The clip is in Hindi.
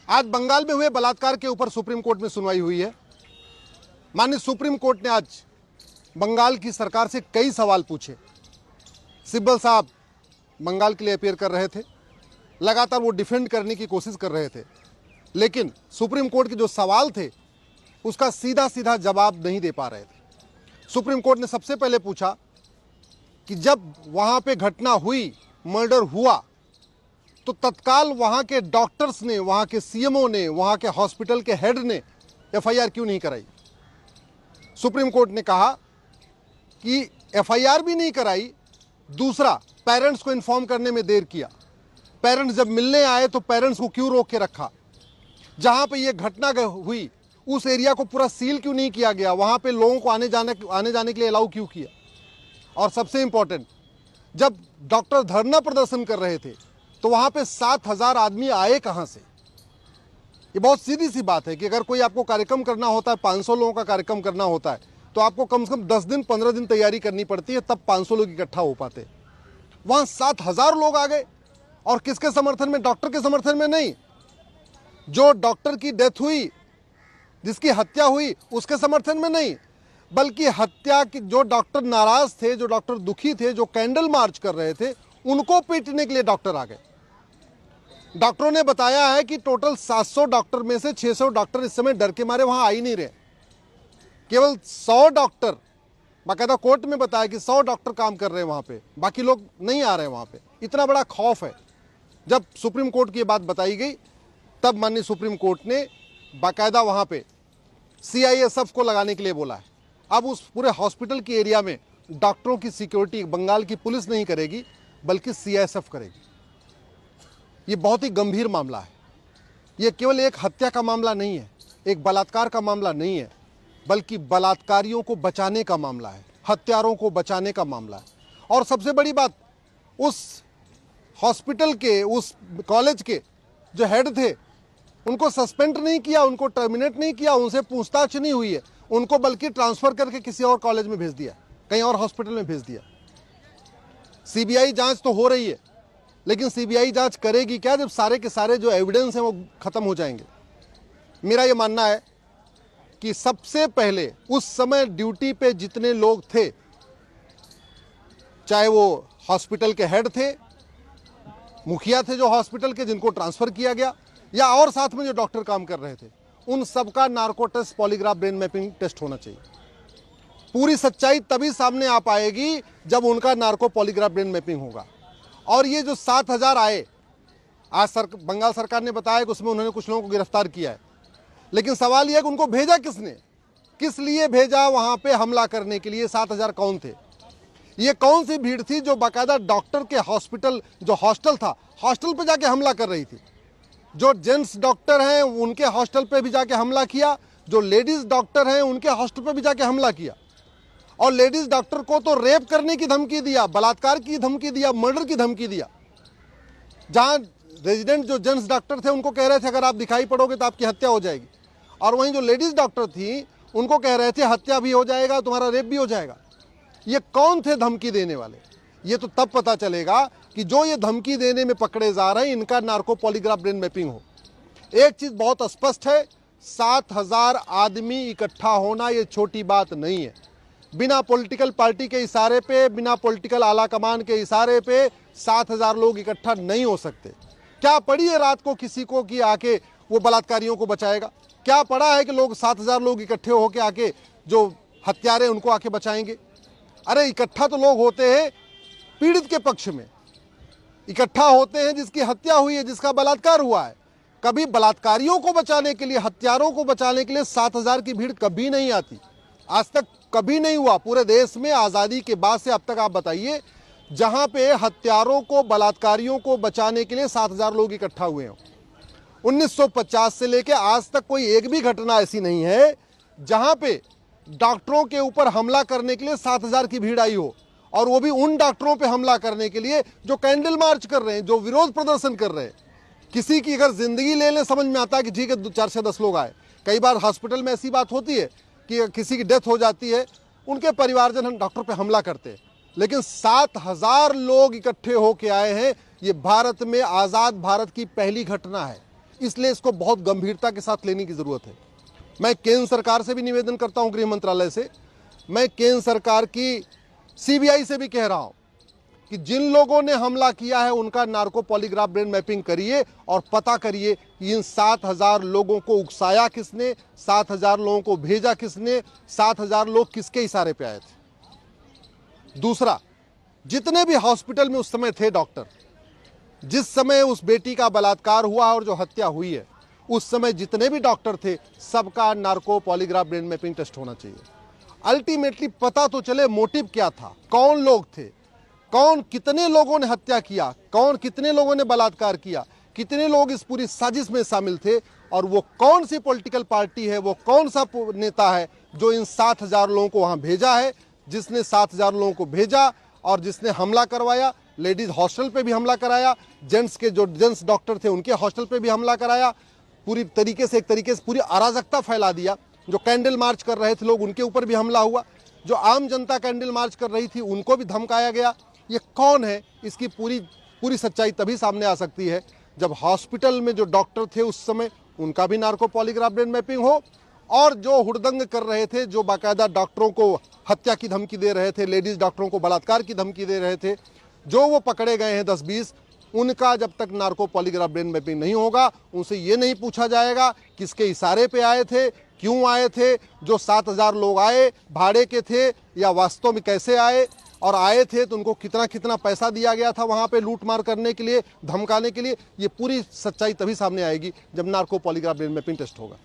आज बंगाल में हुए बलात्कार के ऊपर सुप्रीम कोर्ट में सुनवाई हुई है। माननीय सुप्रीम कोर्ट ने आज बंगाल की सरकार से कई सवाल पूछे। सिब्बल साहब बंगाल के लिए अपीयर कर रहे थे, लगातार वो डिफेंड करने की कोशिश कर रहे थे, लेकिन सुप्रीम कोर्ट के जो सवाल थे उसका सीधा सीधा जवाब नहीं दे पा रहे थे। सुप्रीम कोर्ट ने सबसे पहले पूछा कि जब वहाँ पे घटना हुई, मर्डर हुआ, तो तत्काल वहाँ के डॉक्टर्स ने, वहाँ के सीएमओ ने, वहाँ के हॉस्पिटल के हेड ने एफआईआर क्यों नहीं कराई। सुप्रीम कोर्ट ने कहा कि एफआईआर भी नहीं कराई, दूसरा पेरेंट्स को इन्फॉर्म करने में देर किया। पेरेंट्स जब मिलने आए तो पेरेंट्स को क्यों रोक के रखा। जहाँ पे ये घटना हुई उस एरिया को पूरा सील क्यों नहीं किया गया, वहाँ पे लोगों को आने जाने के लिए अलाउ क्यों किया। और सबसे इंपॉर्टेंट, जब डॉक्टर धरना प्रदर्शन कर रहे थे तो वहाँ पे 7,000 आदमी आए कहाँ से। ये बहुत सीधी सी बात है कि अगर कोई आपको कार्यक्रम करना होता है, 500 लोगों का कार्यक्रम करना होता है, तो आपको कम से कम 10 दिन 15 दिन तैयारी करनी पड़ती है, तब 500 लोग इकट्ठा हो पाते। वहाँ 7,000 लोग आ गए, और किसके समर्थन में? डॉक्टर के समर्थन में नहीं। जो डॉक्टर की डेथ हुई, जिसकी हत्या हुई, उसके समर्थन में नहीं, बल्कि हत्या की जो डॉक्टर नाराज थे, जो डॉक्टर दुखी थे, जो कैंडल मार्च कर रहे थे, उनको पीटने के लिए डॉक्टर आ गए। डॉक्टरों ने बताया है कि टोटल 700 डॉक्टर में से 600 डॉक्टर इस समय डर के मारे वहां आ ही नहीं रहे। केवल 100 डॉक्टर, बाकायदा कोर्ट में बताया कि 100 डॉक्टर काम कर रहे हैं वहां पे, बाकी लोग नहीं आ रहे हैं वहां पे। इतना बड़ा खौफ है। जब सुप्रीम कोर्ट की बात बताई गई तब माननीय सुप्रीम कोर्ट ने बाकायदा वहां पे सीआईएसएफ को लगाने के लिए बोला है। अब उस पूरे हॉस्पिटल की एरिया में डॉक्टरों की सिक्योरिटी बंगाल की पुलिस नहीं करेगी, बल्कि सीआईएसएफ करेगी। ये बहुत ही गंभीर मामला है। ये केवल एक हत्या का मामला नहीं है, एक बलात्कार का मामला नहीं है, बल्कि बलात्कारियों को बचाने का मामला है, हत्यारों को बचाने का मामला है। और सबसे बड़ी बात, उस हॉस्पिटल के, उस कॉलेज के जो हेड थे, उनको सस्पेंड नहीं किया, उनको टर्मिनेट नहीं किया, उनसे पूछताछ नहीं हुई है, उनको बल्कि ट्रांसफर करके किसी और कॉलेज में भेज दिया, कहीं और हॉस्पिटल में भेज दिया। सीबीआई जांच तो हो रही है, लेकिन सीबीआई जांच करेगी क्या जब सारे के सारे जो एविडेंस हैं वो खत्म हो जाएंगे। मेरा ये मानना है कि सबसे पहले उस समय ड्यूटी पे जितने लोग थे, चाहे वो हॉस्पिटल के हेड थे, मुखिया थे जो हॉस्पिटल के जिनको ट्रांसफर किया गया, या और साथ में जो डॉक्टर काम कर रहे थे, उन सबका narco test, polygraph, brain mapping test होना चाहिए। पूरी सच्चाई तभी सामने आ पाएगी जब उनका नार्को पॉलीग्राफ ब्रेन मैपिंग होगा। और ये जो 7,000 आए, आज बंगाल सरकार ने बताया कि उसमें उन्होंने कुछ लोगों को गिरफ्तार किया है, लेकिन सवाल यह है कि उनको भेजा किसने, किस लिए भेजा वहां पे हमला करने के लिए। 7,000 कौन थे? ये कौन सी भीड़ थी जो बाकायदा डॉक्टर के हॉस्पिटल, जो हॉस्टल था, हॉस्टल पे जाके हमला कर रही थी। जो जेंट्स डॉक्टर हैं उनके हॉस्टल पे भी जाके हमला किया, जो लेडीज डॉक्टर हैं उनके हॉस्टल पे भी जाके हमला किया। और लेडीज डॉक्टर को तो रेप करने की धमकी दिया, बलात्कार की धमकी दिया, मर्डर की धमकी दिया। जहां रेजिडेंट जो जेंट्स डॉक्टर थे उनको कह रहे थे अगर आप दिखाई पड़ोगे तो आपकी हत्या हो जाएगी, और वहीं जो लेडीज डॉक्टर थी उनको कह रहे थे हत्या भी हो जाएगा, तुम्हारा रेप भी हो जाएगा। ये कौन थे धमकी देने वाले? ये तो तब पता चलेगा कि जो ये धमकी देने में पकड़े जा रहे हैं इनका नार्को पॉलीग्राफ ब्रेन मैपिंग हो। एक चीज बहुत स्पष्ट है, 7,000 आदमी इकट्ठा होना ये छोटी बात नहीं है। बिना पॉलिटिकल पार्टी के इशारे पे, बिना पॉलिटिकल आला कमान के इशारे पे 7,000 लोग इकट्ठा नहीं हो सकते। क्या पड़ी है रात को किसी को कि आके वो बलात्कारियों को बचाएगा? क्या पड़ा है कि लोग 7,000 लोग इकट्ठे होके आके जो हत्यारे उनको आके बचाएंगे? अरे इकट्ठा तो लोग होते हैं पीड़ित के पक्ष में, इकट्ठा होते हैं जिसकी हत्या हुई है, जिसका बलात्कार हुआ है। कभी बलात्कारियों को बचाने के लिए, हत्यारों को बचाने के लिए 7,000 की भीड़ कभी नहीं आती। आज तक कभी नहीं हुआ पूरे देश में, आज़ादी के बाद से अब तक आप बताइए जहां पे हत्यारों को, बलात्कारियों को बचाने के लिए 7,000 लोग इकट्ठा हुए हों। 1950 से लेकर आज तक कोई एक भी घटना ऐसी नहीं है जहां पे डॉक्टरों के ऊपर हमला करने के लिए 7,000 की भीड़ आई हो, और वो भी उन डॉक्टरों पे हमला करने के लिए जो कैंडल मार्च कर रहे हैं, जो विरोध प्रदर्शन कर रहे हैं। किसी की अगर जिंदगी ले लें समझ में आता है कि ठीक है 4 से 10 लोग आए। कई बार हॉस्पिटल में ऐसी बात होती है कि किसी की डेथ हो जाती है, उनके परिवारजन हम डॉक्टर पे हमला करते हैं, लेकिन 7,000 लोग इकट्ठे होके आए हैं। ये भारत में, आज़ाद भारत की पहली घटना है। इसलिए इसको बहुत गंभीरता के साथ लेने की ज़रूरत है। मैं केंद्र सरकार से भी निवेदन करता हूं, गृह मंत्रालय से, मैं केंद्र सरकार की सीबीआई से भी कह रहा हूं कि जिन लोगों ने हमला किया है उनका नार्को पॉलीग्राफ ब्रेन मैपिंग करिए और पता करिए कि इन 7,000 लोगों को उकसाया किसने, 7,000 लोगों को भेजा किसने, 7,000 लोग किसके इशारे पे आए थे। दूसरा, जितने भी हॉस्पिटल में उस समय थे डॉक्टर, जिस समय उस बेटी का बलात्कार हुआ और जो हत्या हुई है, उस समय जितने भी डॉक्टर थे सबका narco polygraph brain mapping test होना चाहिए। अल्टीमेटली पता तो चले मोटिव क्या था, कौन लोग थे, कौन कितने लोगों ने हत्या किया, कौन कितने लोगों ने बलात्कार किया, कितने लोग इस पूरी साजिश में शामिल थे, और वो कौन सी पॉलिटिकल पार्टी है, वो कौन सा नेता है जो इन 7,000 लोगों को वहां भेजा है, जिसने 7,000 लोगों को भेजा और जिसने हमला करवाया। लेडीज हॉस्टल पे भी हमला कराया, जेंट्स के जो जेंट्स डॉक्टर थे उनके हॉस्टल पे भी हमला कराया, पूरी तरीके से, एक तरीके से पूरी अराजकता फैला दिया। जो कैंडल मार्च कर रहे थे लोग उनके ऊपर भी हमला हुआ, जो आम जनता कैंडल मार्च कर रही थी उनको भी धमकाया गया। ये कौन है, इसकी पूरी सच्चाई तभी सामने आ सकती है जब हॉस्पिटल में जो डॉक्टर थे उस समय उनका भी नार्को पॉलीग्राफ ब्रेन मैपिंग हो, और जो हुड़दंग कर रहे थे, जो बाकायदा डॉक्टरों को हत्या की धमकी दे रहे थे, लेडीज डॉक्टरों को बलात्कार की धमकी दे रहे थे, जो वो पकड़े गए हैं 10-20, उनका जब तक नार्को पॉलीग्राफ ब्रेन मैपिंग नहीं होगा, उनसे ये नहीं पूछा जाएगा किसके इशारे पे आए थे, क्यों आए थे, जो 7,000 लोग आए भाड़े के थे या वास्तव में कैसे आए, और आए थे तो उनको कितना कितना पैसा दिया गया था वहां पे लूट मार करने के लिए, धमकाने के लिए। ये पूरी सच्चाई तभी सामने आएगी जब narco polygraph brain mapping test होगा।